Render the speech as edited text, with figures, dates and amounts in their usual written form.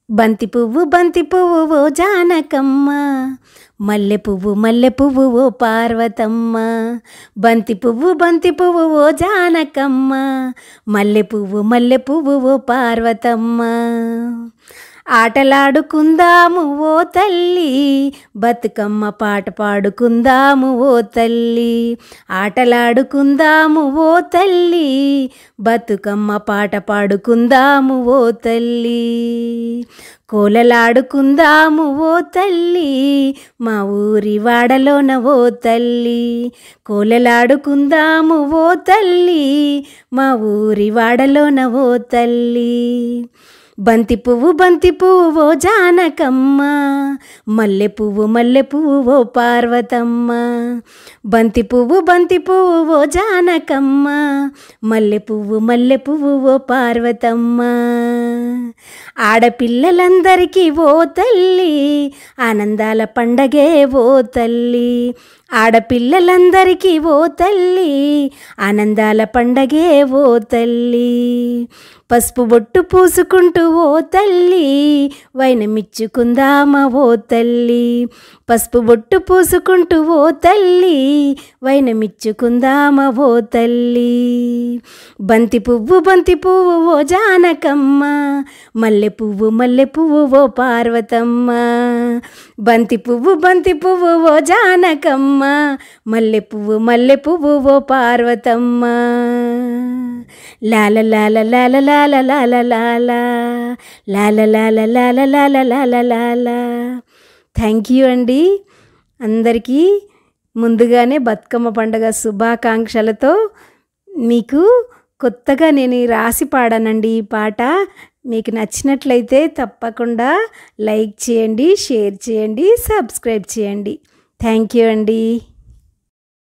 బంతి పువ్వు ఓ జానకమ్మ, మల్లె పువ్వు ఓ పార్వతమ్మ. బంతి పువ్వు ఓ జానకమ్మ, మల్లె పువ్వు ఓ పార్వతమ్మ. ఆటలాడుకుందాము ఓ తల్లి, బతుకమ్మ పాట పాడుకుందాము ఓ తల్లి. ఆటలాడుకుందాము ఓ తల్లి, బతుకమ్మ పాట పాడుకుందాము ఓ తల్లి. కోలలాడుకుందాము ఓ తల్లి, మా ఊరి వాడలోన ఓ తల్లి. కోలలాడుకుందాము ఓ తల్లి, మా ఊరి వాడలోన ఓ తల్లి. బంతి పువ్వు ఓ జానకమ్మ, మల్లె పువ్వు ఓ పార్వతమ్మ. బంతి పువ్వు ఓ జానకమ్మ, మల్లె పువ్వు ఓ పార్వతమ్మ. ఆడపిల్లలందరికీ ఓ తల్లి, ఆనందాల పండగే ఓ తల్లి. ఆడపిల్లలందరికీ ఓ తల్లి, ఆనందాల పండగే ఓ తల్లి. పసుపు బొట్టు పూసుకుంటూ ఓ తల్లి, వైనమిచ్చుకుందామా ఓ తల్లి. పసుపు బొట్టు పూసుకుంటూ ఓ తల్లి, వైనమిచ్చుకుందామా ఓ తల్లి. బంతి పువ్వు ఓ జానకమ్మ, మల్లె పువ్వు ఓ పార్వతమ్మ. బంతి పువ్వు ఓ జానకమ్మ, మల్లె పువ్వు ఓ పార్వతమ్మ. లాల లాల లాల లాల లాల లాల లాల లాల లాల లాల లాల లాల. థ్యాంక్ యూ అండి. అందరికీ ముందుగానే బతుకమ్మ పండుగ శుభాకాంక్షలతో. మీకు కొత్తగా నేను రాసి పాడానండి ఈ పాట. మీకు నచ్చినట్లయితే తప్పకుండా లైక్ చేయండి, షేర్ చేయండి, సబ్స్క్రైబ్ చేయండి. థ్యాంక్ యూ అండి.